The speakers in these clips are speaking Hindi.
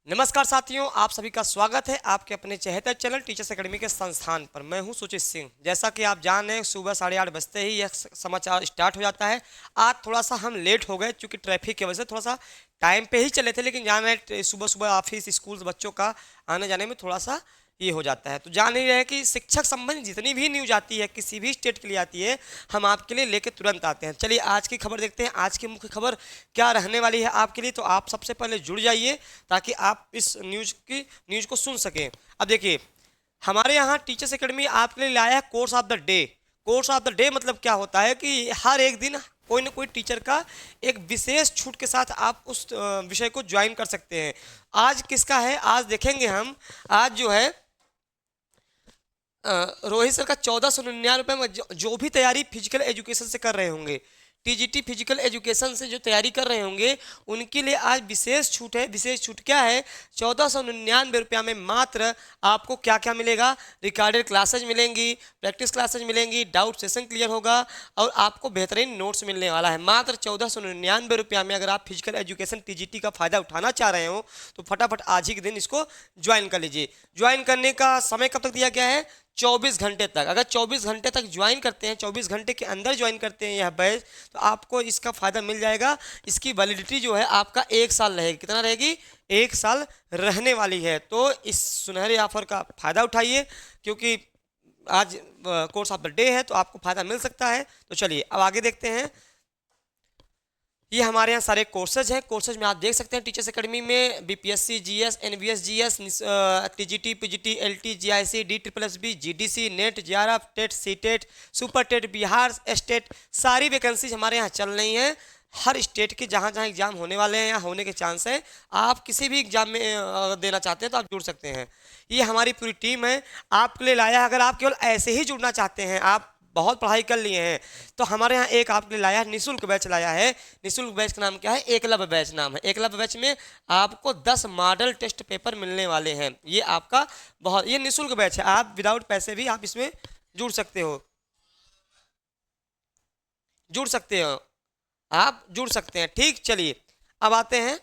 नमस्कार साथियों, आप सभी का स्वागत है आपके अपने चहेते चैनल टीचर्स एकेडमी के संस्थान पर। मैं हूं सुचित सिंह। जैसा कि आप जान रहे हैं, सुबह 8:30 बजते ही यह समाचार स्टार्ट हो जाता है। आज थोड़ा सा हम लेट हो गए क्योंकि ट्रैफिक की वजह से थोड़ा सा टाइम पे ही चले थे, लेकिन जान रहे हैं सुबह सुबह ऑफिस स्कूल बच्चों का आने जाने में थोड़ा सा ये हो जाता है। तो जान ही रहे कि शिक्षक संबंधी जितनी भी न्यूज आती है, किसी भी स्टेट के लिए आती है, हम आपके लिए लेके तुरंत आते हैं। चलिए आज की खबर देखते हैं। आज की मुख्य खबर क्या रहने वाली है आपके लिए, तो आप सबसे पहले जुड़ जाइए ताकि आप इस न्यूज को सुन सकें। अब देखिए, हमारे यहाँ टीचर्स एकेडमी आपके लिए लाया है course of the day. Course of the day मतलब क्या होता है कि हर एक दिन कोई ना कोई टीचर का एक विशेष छूट के साथ आप उस विषय को ज्वाइन कर सकते हैं। आज किसका है, आज देखेंगे हम। आज जो है रोहित सर का 1499 में जो भी तैयारी फिजिकल एजुकेशन से कर रहे होंगे, टीजीटी फिजिकल एजुकेशन से जो तैयारी कर रहे होंगे, उनके लिए आज विशेष छूट है। विशेष छूट क्या है? 1499 में मात्र आपको क्या क्या मिलेगा? रिकॉर्डेड क्लासेज मिलेंगी, प्रैक्टिस क्लासेज मिलेंगी, डाउट सेशन क्लियर होगा और आपको बेहतरीन नोट्स मिलने वाला है। मात्र 1499 में अगर आप फिजिकल एजुकेशन टीजीटी का फायदा उठाना चाह रहे हो तो फटाफट आज ही के दिन इसको ज्वाइन कर लीजिए। ज्वाइन करने का समय कब तक दिया गया है? 24 घंटे तक। अगर 24 घंटे तक ज्वाइन करते हैं, 24 घंटे के अंदर ज्वाइन करते हैं यह बैच, तो आपको इसका फ़ायदा मिल जाएगा। इसकी वैलिडिटी जो है आपका 1 साल रहेगी। कितना रहेगी? 1 साल रहने वाली है। तो इस सुनहरे ऑफर का फ़ायदा उठाइए क्योंकि आज कोर्स ऑफ द डे है, तो आपको फ़ायदा मिल सकता है। तो चलिए अब आगे देखते हैं। ये हमारे यहाँ सारे कोर्सेज हैं। कोर्सेज में आप देख सकते हैं टीचर्स एकेडमी में BPSC GS, NVS GS, TGT, PGT, LT, GIC, DSSB, GDC, NET, JRF, TET, CTET, super TET, Bihar state, सारी वैकेंसीज हमारे यहाँ चल रही हैं। हर स्टेट के जहाँ जहाँ एग्जाम होने वाले हैं या होने के चांस है, आप किसी भी एग्जाम में देना चाहते हैं तो आप जुड़ सकते हैं। ये हमारी पूरी टीम है आपके लिए लाया है। अगर आप केवल ऐसे ही जुड़ना चाहते हैं, आप बहुत पढ़ाई कर लिए हैं, तो हमारे यहाँ एक आपके लिए लाया है, निःशुल्क बैच लाया है। निःशुल्क बैच का नाम क्या है? एकलव्य बैच नाम है। एकलव्य बैच में आपको 10 मॉडल टेस्ट पेपर मिलने वाले हैं। ये आपका ये निःशुल्क बैच है। आप विदाउट पैसे भी आप इसमें जुड़ सकते हो, जुड़ सकते हो, आप जुड़ सकते हैं। ठीक, चलिए अब आते हैं।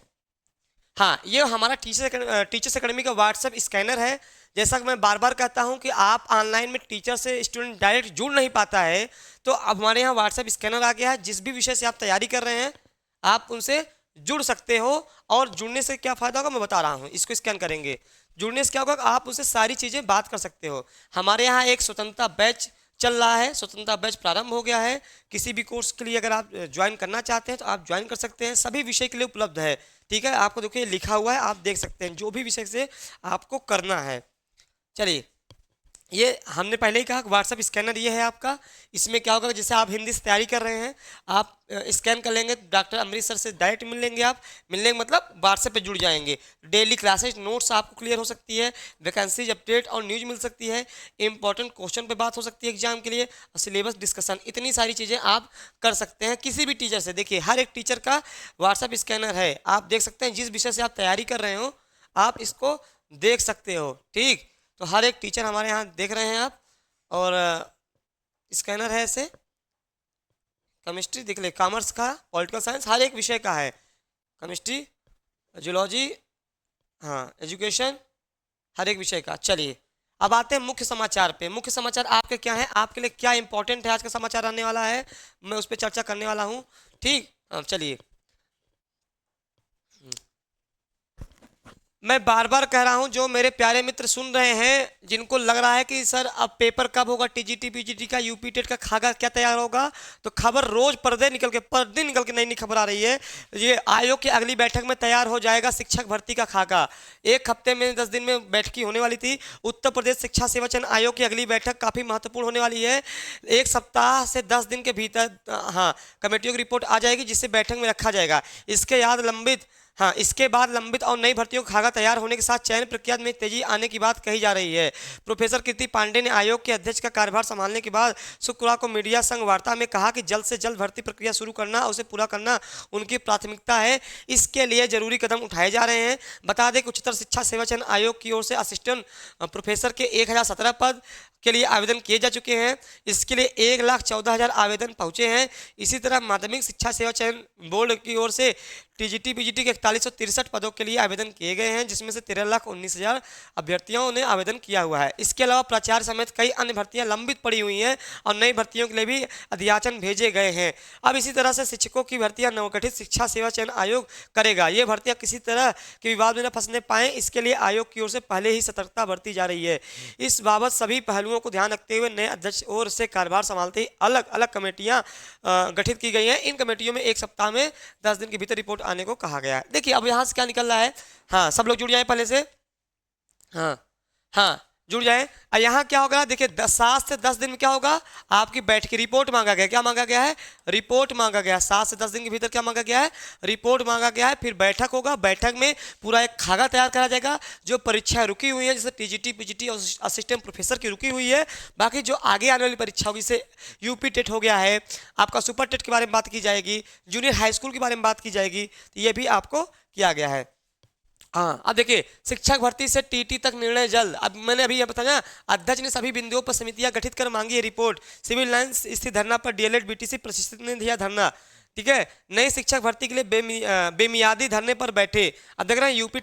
हाँ, ये हमारा टीचर्स एकेडमी का व्हाट्सएप स्कैनर है। जैसा कि मैं बार बार कहता हूँ कि आप ऑनलाइन में टीचर से स्टूडेंट डायरेक्ट जुड़ नहीं पाता है, तो अब हमारे यहाँ व्हाट्सएप स्कैनर आ गया है। जिस भी विषय से आप तैयारी कर रहे हैं, आप उनसे जुड़ सकते हो। और जुड़ने से क्या फ़ायदा होगा मैं बता रहा हूँ। इसको स्कैन करेंगे, जुड़ने से क्या होगा? आप उससे सारी चीज़ें बात कर सकते हो। हमारे यहाँ एक स्वतंत्रता बैच चल रहा है। स्वतंत्रता बैच प्रारंभ हो गया है। किसी भी कोर्स के लिए अगर आप ज्वाइन करना चाहते हैं तो आप ज्वाइन कर सकते हैं। सभी विषय के लिए उपलब्ध है। ठीक है, आपको देखिए लिखा हुआ है, आप देख सकते हैं जो भी विषय से आपको करना है। चलिए, ये हमने पहले ही कहा व्हाट्सएप स्कैनर ये है आपका। इसमें क्या होगा? जैसे आप हिंदी से तैयारी कर रहे हैं, आप स्कैन कर लेंगे तो डॉक्टर अमृत सर से डायरेक्ट मिल लेंगे। आप मिलने का मतलब व्हाट्सएप पे जुड़ जाएंगे। डेली क्लासेज नोट्स आपको क्लियर हो सकती है, वैकेंसीज अपडेट और न्यूज मिल सकती है, इंपॉर्टेंट क्वेश्चन पे बात हो सकती है एग्जाम के लिए, सिलेबस डिस्कशन, इतनी सारी चीज़ें आप कर सकते हैं किसी भी टीचर से। देखिए, हर एक टीचर का व्हाट्सएप स्कैनर है। आप देख सकते हैं जिस विषय से आप तैयारी कर रहे हो, आप इसको देख सकते हो। ठीक, तो हर एक टीचर हमारे यहाँ देख रहे हैं आप। और स्कैनर है ऐसे, केमिस्ट्री देख ले, कॉमर्स का, पॉलिटिकल साइंस, हर एक विषय का है। केमिस्ट्री, जियोलॉजी, हाँ, एजुकेशन, हर एक विषय का। चलिए अब आते हैं मुख्य समाचार पे। मुख्य समाचार आपके क्या है, आपके लिए क्या इंपॉर्टेंट है आज का समाचार आने वाला है, मैं उस पर चर्चा करने वाला हूँ। ठीक, चलिए। मैं बार बार कह रहा हूं, जो मेरे प्यारे मित्र सुन रहे हैं, जिनको लग रहा है कि सर अब पेपर कब होगा, टीजीटी पीजीटी का, यूपी टेट का खाका क्या तैयार होगा, तो खबर रोज पर दिन निकल के नई नई खबर आ रही है। ये आयोग की अगली बैठक में तैयार हो जाएगा शिक्षक भर्ती का खाका। 1 हफ्ते में 10 दिन में बैठकी होने वाली थी। उत्तर प्रदेश शिक्षा सेवा चयन आयोग की अगली बैठक काफ़ी महत्वपूर्ण होने वाली है। 1 सप्ताह से 10 दिन के भीतर हाँ कमेटियों की रिपोर्ट आ जाएगी, जिससे बैठक में रखा जाएगा। इसके बाद लंबित और नई भर्तियों का खाका तैयार होने के साथ चयन प्रक्रिया में तेजी आने की बात कही जा रही है। प्रोफेसर कीर्ति पांडे ने आयोग के अध्यक्ष का कार्यभार संभालने के बाद शुक्रवार को मीडिया संग वार्ता में कहा कि जल्द से जल्द भर्ती प्रक्रिया शुरू करना और उसे पूरा करना उनकी प्राथमिकता है। इसके लिए जरूरी कदम उठाए जा रहे हैं। बता दें कि उच्चतर शिक्षा सेवा चयन आयोग की ओर से असिस्टेंट प्रोफेसर के 1017 पद के लिए आवेदन किए जा चुके हैं। इसके लिए 1,14,000 आवेदन पहुंचे हैं। इसी तरह माध्यमिक शिक्षा सेवा चयन बोर्ड की ओर से टीजीटी पीजीटी के 4163 पदों के लिए आवेदन किए गए हैं, जिसमें से 13,19,000 अभ्यर्थियों ने आवेदन किया हुआ है। इसके अलावा प्राचार्य समेत कई अन्य भर्तियां लंबित पड़ी हुई हैं और नई भर्तियों के लिए भी अध्याचन भेजे गए हैं। अब इसी तरह से शिक्षकों की भर्तियां नवगठित शिक्षा सेवा चयन आयोग करेगा। ये भर्तियां किसी तरह के विवाद में न फंसने पाए, इसके लिए आयोग की ओर से पहले ही सतर्कता बरती जा रही है। इस बाबत सभी पहलुओं को ध्यान रखते हुए नए अध्यक्ष ओर से कार्यभार संभालते ही अलग अलग कमेटियां गठित की गई हैं। इन कमेटियों में 1 सप्ताह में 10 दिन के भीतर रिपोर्ट आने को कहा गया है। देखिए अब यहाँ से क्या निकल रहा है, हाँ सब लोग जुड़ जाए पहले से, हाँ हाँ जुड़ जाए। और यहाँ क्या होगा, देखिए 7 से 10 दिन में क्या होगा, आपकी बैठ की रिपोर्ट मांगा गया। क्या मांगा गया है, रिपोर्ट मांगा गया। 7 से 10 दिन के भीतर क्या मांगा गया है, रिपोर्ट मांगा गया है। फिर बैठक होगा, बैठक में पूरा एक खाका तैयार करा जाएगा। जो परीक्षा रुकी हुई है, जैसे टीजीटी पीजीटी और असिस्टेंट प्रोफेसर की रुकी हुई है, बाकी जो आगे आने वाली परीक्षा होगी, जैसे यूपी टेट हो गया है, आपका सुपर टेट के बारे में बात की जाएगी, जूनियर हाई स्कूल के बारे में बात की जाएगी, तो ये भी आपको किया गया है। हाँ अब देखिए शिक्षक भर्ती से टीटी तक निर्णय जल्द। अब मैंने अभी ये बताया, अध्यक्ष ने सभी बिंदुओं पर समितियां गठित कर मांगी है रिपोर्ट। सिविल लाइन्स स्थित धरना पर डीएलएड बीटीसी प्रशिक्षित ने दिया धरना। ठीक है, नई शिक्षक भर्ती के लिए बेमियादी धरने पर बैठे। अब देख रहे हैं यूपी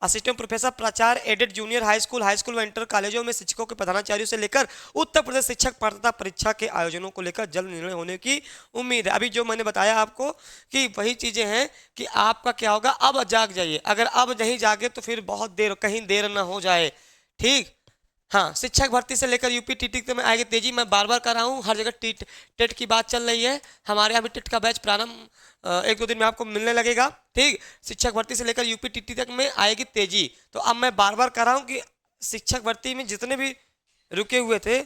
असिस्टेंट प्रोफेसर, प्राचार्य, एडेड जूनियर हाई स्कूल व इंटर कॉलेजों में शिक्षकों के प्रधानाचार्यों से लेकर उत्तर प्रदेश शिक्षक पात्रता परीक्षा के आयोजनों को लेकर जल्द निर्णय होने की उम्मीद है। अभी जो मैंने बताया आपको कि वही चीजें हैं कि आपका क्या होगा, अब जाग जाइए। अगर अब नहीं जागे तो फिर बहुत देर, कहीं देर ना हो जाए। ठीक, हाँ शिक्षक भर्ती से लेकर यूपी टीटी तक में आएगी तेजी। मैं बार बार कर रहा हूँ, हर जगह टेट की बात चल रही है। हमारे यहाँ भी टेट का बैच प्रारंभ 1-2 दिन में आपको मिलने लगेगा। ठीक, शिक्षक भर्ती से लेकर यूपी टीटी तक में आएगी तेजी। तो अब मैं बार बार कर रहा हूँ कि शिक्षक भर्ती में जितने भी रुके हुए थे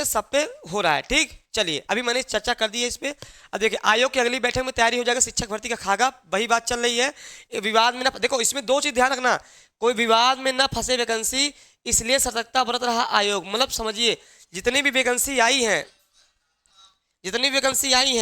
सब पे हो रहा है। ठीक, चलिए अभी मैंने चर्चा कर दी है इस पे। अब देखिए आयोग की अगली बैठक में तैयारी हो जाएगा शिक्षक भर्ती का खाका, वही बात चल रही है। विवाद में ना, देखो इसमें 2 चीज ध्यान रखना, कोई विवाद में ना फंसे वैकेंसी, इसलिए सतर्कता बरत रहा आयोग। मतलब समझिए जितनी भी वैकेंसी आई हैं, जितनी वैकेंसी आई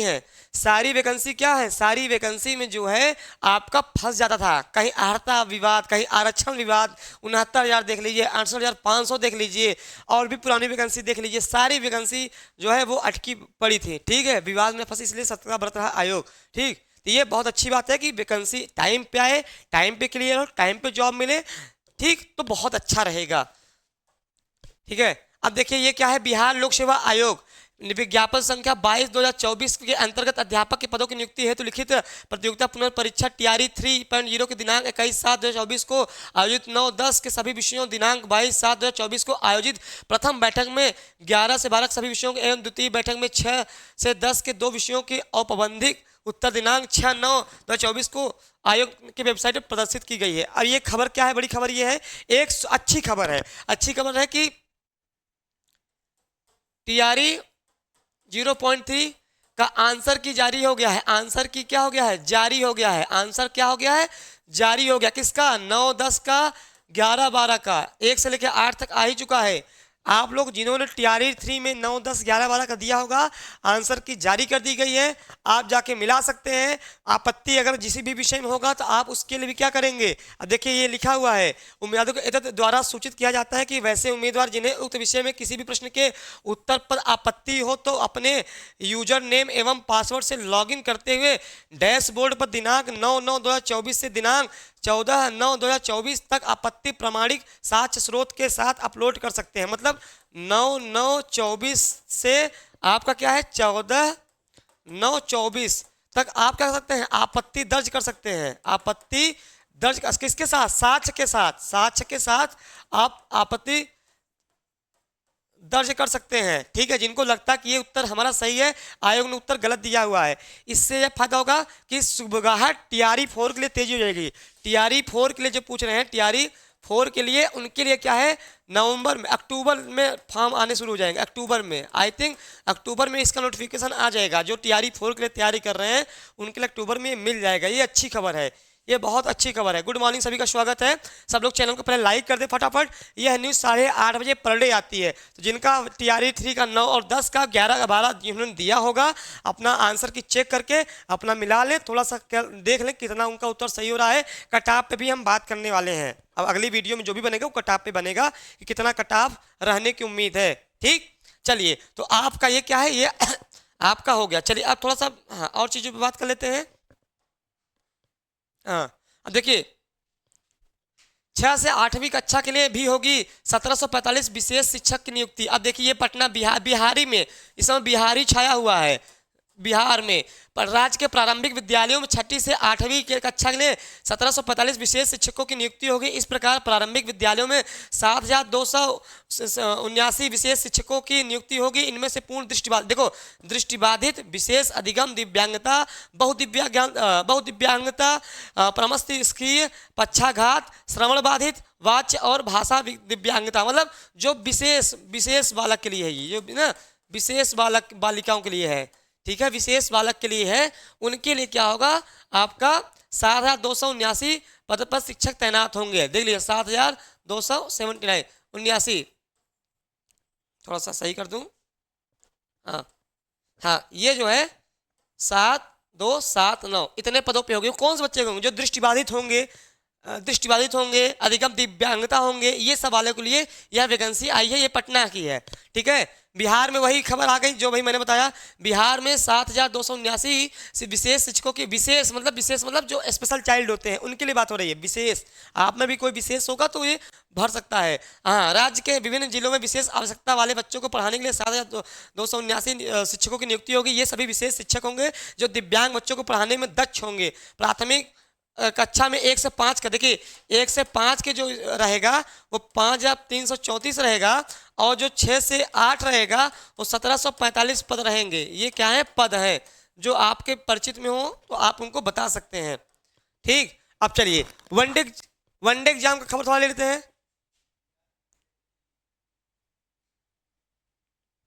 हैं, सारी वैकेंसी क्या है, सारी वैकेंसी में जो है आपका फंस जाता था। कहीं अर्हता विवाद, कहीं आरक्षण विवाद, 69,000 देख लीजिए, 68,500 देख लीजिए, और भी पुरानी वैकेंसी देख लीजिए, सारी वैकेंसी जो है वो अटकी पड़ी थी। ठीक है, विवाद में फंसी, इसलिए सतर्कता बरत रहा आयोग। ठीक, तो ये बहुत अच्छी बात है कि वैकेंसी टाइम पे आए, टाइम पे क्लियर हो, टाइम पे जॉब मिले। ठीक, तो बहुत अच्छा रहेगा। ठीक है, अब देखिए ये क्या है, बिहार लोक सेवा आयोग विज्ञापन संख्या 22/2024 के अंतर्गत अध्यापक के पदों की नियुक्ति हेतु लिखित प्रतियोगिता पुनर्परीक्षा टीआरई 3.0 के दिनांक 21/7/2024 को आयोजित 9-10 के सभी विषयों, दिनांक 22/7/2024 को आयोजित प्रथम बैठक में 11 से 12 सभी विषयों एवं द्वितीय बैठक में 6 से 10 के 2 विषयों की औपबंधिक उत्तर दिनांक 6/9/2024 को आयोग की वेबसाइट पर प्रदर्शित की गई है। अब ये खबर क्या है, बड़ी खबर ये है, एक अच्छी खबर है कि टीआरई 0.3 का आंसर की जारी हो गया है। आंसर की क्या हो गया है, जारी हो गया है। आंसर क्या हो गया है, जारी हो गया। किसका, 9-10 का, 11-12 का, 1 से लेकर 8 तक आ ही चुका है। आप लोग जिन्होंने टीआरई 3 में 9, 10, 11, 12 का दिया होगा, आंसर की जारी कर दी गई है। आप जाके मिला सकते हैं। आपत्ति अगर किसी भी विषय में होगा तो आप उसके लिए भी क्या करेंगे। अब देखिए ये लिखा हुआ है, उम्मीदवारों को द्वारा सूचित किया जाता है कि वैसे उम्मीदवार जिन्हें उक्त विषय में किसी भी प्रश्न के उत्तर पर आपत्ति हो तो अपने यूजर नेम एवं पासवर्ड से लॉगिन करते हुए डैशबोर्ड पर दिनांक 9/9/2024 से दिनांक 14/9/2024 तक आपत्ति प्रमाणिक साक्ष्य स्रोत के साथ अपलोड कर सकते हैं। मतलब 9/9/24 से आपका क्या है, 14/9/24 तक आप क्या कर सकते हैं, आपत्ति दर्ज कर सकते हैं। आपत्ति दर्ज किसके साथ, साक्ष्य के साथ आप आपत्ति दर्ज कर सकते हैं। ठीक है, जिनको लगता है कि ये उत्तर हमारा सही है, आयोग ने उत्तर गलत दिया हुआ है, इससे यह फायदा होगा कि सुबगाहट टीआरई 4 के लिए तेजी हो जाएगी। टीआरई 4 के लिए जो पूछ रहे हैं, टीआरई 4 के लिए, उनके लिए क्या है, नवंबर में, अक्टूबर में फॉर्म आने शुरू हो जाएंगे। अक्टूबर में, आई थिंक अक्टूबर में इसका नोटिफिकेशन आ जाएगा। जो टीआरई 4 के लिए तैयारी कर रहे हैं उनके लिए अक्टूबर में मिल जाएगा। ये अच्छी खबर है, ये बहुत अच्छी खबर है। गुड मॉर्निंग, सभी का स्वागत है। सब लोग चैनल को पहले लाइक कर दे फटाफट। यह न्यूज़ 8:30 बजे पर डे आती है। तो जिनका टीआरई 3 का 9 और 10 का 11-12 जिन्होंने दिया होगा, अपना आंसर की चेक करके अपना मिला लें, थोड़ा सा देख लें कितना उनका उत्तर सही हो रहा है। कटाप पे भी हम बात करने वाले हैं। अब अगली वीडियो में जो भी बनेगा वो कटाप पे बनेगा कि कितना कटाप रहने की उम्मीद है। ठीक, चलिए तो आपका ये क्या है, ये आपका हो गया। चलिए अब थोड़ा सा हाँ और चीज़ों पे बात कर लेते हैं। हाँ अब देखिए 6 से 8वीं कक्षा के लिए भी होगी 1745 विशेष शिक्षक की नियुक्ति। अब देखिए ये पटना बिहारी में इस समय बिहारी छाया हुआ है बिहार में। पर राज्य के प्रारंभिक विद्यालयों में 6ठी से 8वीं के कक्षा के लिए 1745 विशेष शिक्षकों की नियुक्ति होगी। इस प्रकार प्रारंभिक विद्यालयों में 7279 विशेष शिक्षकों की नियुक्ति होगी। इनमें से पूर्ण दृष्टिबाधित, देखो दृष्टिबाधित, विशेष अधिगम, दिव्यांगता, बहुदिव्यांगता, प्रमस्तिष्कीय पक्षाघात, श्रवण बाधित, वाच्य और भाषा दिव्यांगता, मतलब जो विशेष बालक के लिए है, ये जो ना विशेष बालक बालिकाओं के लिए है, ठीक है, विशेष बालक के लिए है, उनके लिए क्या होगा आपका 7279 पद पर शिक्षक तैनात होंगे। देख लीजिए 7279 थोड़ा सा सही कर दूं, हाँ हाँ ये जो है 7279 इतने पदों पे होंगे। कौन से बच्चे होंगे? जो दृष्टिबाधित होंगे, अधिगम दिव्यांगता होंगे, ये सब वाले के लिए यह वैकेंसी आई है। ये पटना की है, ठीक है। बिहार में वही खबर आ गई जो भाई मैंने बताया, बिहार में 7279 विशेष शिक्षकों की, विशेष मतलब जो स्पेशल चाइल्ड होते हैं उनके लिए बात हो रही है। विशेष, आप में भी कोई विशेष होगा तो ये भर सकता है। हाँ, राज्य के विभिन्न जिलों में विशेष आवश्यकता वाले बच्चों को पढ़ाने के लिए 7279 शिक्षकों की नियुक्ति होगी। ये सभी विशेष शिक्षक होंगे जो दिव्यांग बच्चों को पढ़ाने में दक्ष होंगे। प्राथमिक कक्षा में 1 से 5 का, देखिए 1 से 5 के जो रहेगा वो 5334 रहेगा, और जो 6 से 8 रहेगा वो 1745 पद रहेंगे। ये क्या है? पद है। जो आपके परिचित में हो तो आप उनको बता सकते हैं, ठीक। अब चलिए वनडे एग्जाम का खबर थोड़ा ले लेते हैं,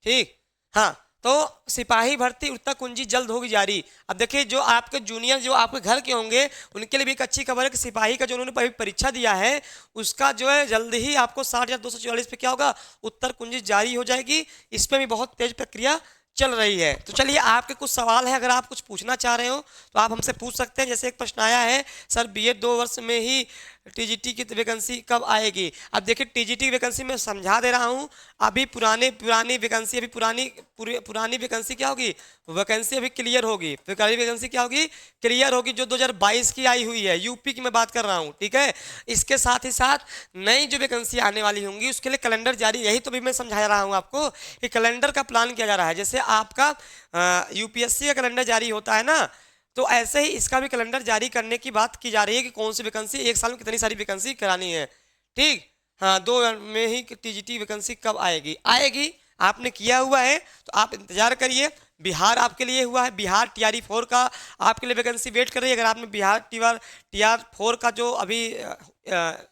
ठीक। हाँ, तो सिपाही भर्ती उत्तर कुंजी जल्द होगी जारी। अब देखिए जो आपके जूनियर जो आपके घर के होंगे उनके लिए भी एक अच्छी खबर है कि सिपाही का जो उन्होंने परीक्षा दिया है उसका जो है जल्द ही आपको 60,244 पे क्या होगा, उत्तर कुंजी जारी हो जाएगी। इस पर भी बहुत तेज प्रक्रिया चल रही है। तो चलिए आपके कुछ सवाल है, अगर आप कुछ पूछना चाह रहे हो तो आप हमसे पूछ सकते हैं। जैसे एक प्रश्न आया है, सर बीएड 2 वर्ष में ही टीजीटी की वैकेंसी कब आएगी? अब देखिए टीजीटी वैकेंसी मैं समझा दे रहा हूँ। अभी पुरानी वैकेंसी, अभी पुरानी वैकेंसी क्या होगी, वैकेंसी अभी क्लियर होगी। पुरानी वैकेंसी क्या होगी, क्लियर होगी, जो 2022 की आई हुई है, यूपी की मैं बात कर रहा हूँ, ठीक है। इसके साथ ही साथ नई जो वैकेंसी आने वाली होंगी उसके लिए कैलेंडर जारी, यही तो भी मैं समझा रहा हूँ आपको कि कैलेंडर का प्लान किया जा रहा है। जैसे आपका यूपीएससी का कैलेंडर जारी होता है ना, तो ऐसे ही इसका भी कैलेंडर जारी करने की बात की जा रही है कि कौन सी वैकेंसी, एक साल में कितनी सारी वैकेंसी करानी है, ठीक। हाँ, 2 में ही टीजीटी वैकेंसी कब आएगी आपने किया हुआ है तो आप इंतजार करिए। बिहार आपके लिए हुआ है, बिहार TR4 का आपके लिए वैकेंसी वेट कर रही है। अगर आपने बिहार TR4 का जो अभी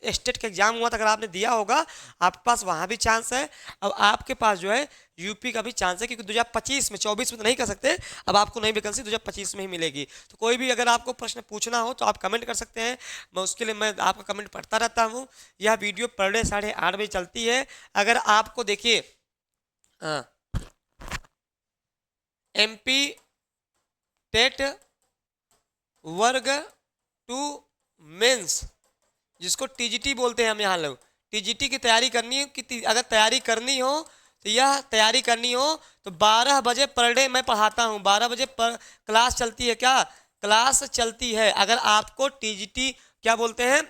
स्टेट का एग्जाम हुआ था अगर आपने दिया होगा, आपके पास वहाँ भी चांस है। अब आपके पास जो है यूपी का भी चांस है, क्योंकि 2025 में, 24 में तो नहीं कर सकते, अब आपको नई वैकेंसी 2025 में ही मिलेगी। तो कोई भी अगर आपको प्रश्न पूछना हो तो आप कमेंट कर सकते हैं, मैं उसके लिए मैं आपका कमेंट पढ़ता रहता हूँ। यह वीडियो पर डे 8:30 बजे चलती है। अगर आपको देखिए MP टेट वर्ग 2 मेंस, जिसको TGT बोलते हैं हम यहाँ लोग, TGT की तैयारी करनी हो कि अगर तैयारी करनी हो तो यह तैयारी करनी हो तो 12 बजे पर डे मैं पढ़ाता हूँ। 12 बजे पर क्लास चलती है, क्या क्लास चलती है। अगर आपको TGT क्या बोलते हैं,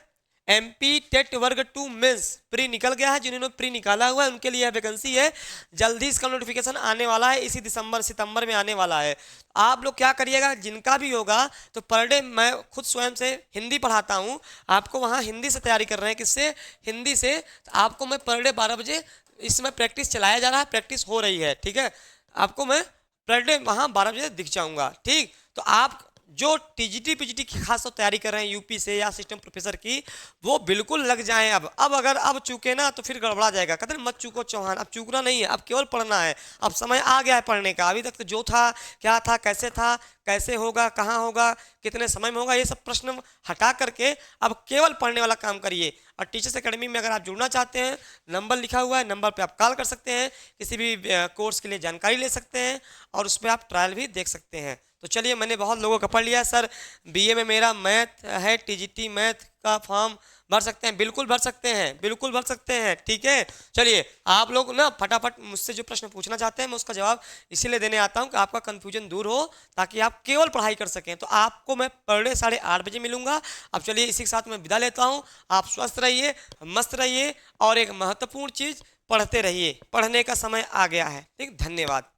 MP टेट वर्ग 2 मेंस प्री निकल गया है, जिन्होंने प्री निकाला हुआ है उनके लिए वैकेंसी है। जल्दी इसका नोटिफिकेशन आने वाला है, इसी सितंबर में आने वाला है। आप लोग क्या करिएगा, जिनका भी होगा तो पर डे मैं खुद स्वयं से हिंदी पढ़ाता हूँ, आपको वहाँ हिंदी से तैयारी कर रहे हैं, किससे, हिंदी से। तो आपको मैं पर डे 12 बजे इस समय प्रैक्टिस चलाया जा रहा है, प्रैक्टिस हो रही है, ठीक है। आपको मैं पर डे वहाँ 12 बजे दिख जाऊँगा, ठीक। तो आप जो TGT PGT की खास तैयारी कर रहे हैं यूपी से या सिस्टम प्रोफेसर की, वो बिल्कुल लग जाएं। अब अगर अब चूके ना तो फिर गड़बड़ा जाएगा। कहते हैं मत चूको चौहान, अब चूकना नहीं है, अब केवल पढ़ना है। अब समय आ गया है पढ़ने का। अभी तक तो जो था, क्या था, कैसे होगा, कहाँ होगा, कितने समय में होगा, ये सब प्रश्न हटा करके अब केवल पढ़ने वाला काम करिए। और टीचर्स एकेडमी में अगर आप जुड़ना चाहते हैं, नंबर लिखा हुआ है, नंबर पे आप कॉल कर सकते हैं, किसी भी कोर्स के लिए जानकारी ले सकते हैं और उस पर आप ट्रायल भी देख सकते हैं। तो चलिए, मैंने बहुत लोगों का पढ़ लिया। सर BA में मेरा मैथ है, TGT मैथ का फॉर्म भर सकते हैं? बिल्कुल भर सकते हैं, बिल्कुल भर सकते हैं। ठीक है, चलिए आप लोग ना फटाफट मुझसे जो प्रश्न पूछना चाहते हैं मैं उसका जवाब इसीलिए देने आता हूं कि आपका कंफ्यूजन दूर हो, ताकि आप केवल पढ़ाई कर सकें। तो आपको मैं पर डे 8:30 बजे मिलूंगा। अब चलिए इसी के साथ मैं विदा लेता हूं। आप स्वस्थ रहिए, मस्त रहिए, और एक महत्वपूर्ण चीज, पढ़ते रहिए। पढ़ने का समय आ गया है। ठीक, धन्यवाद।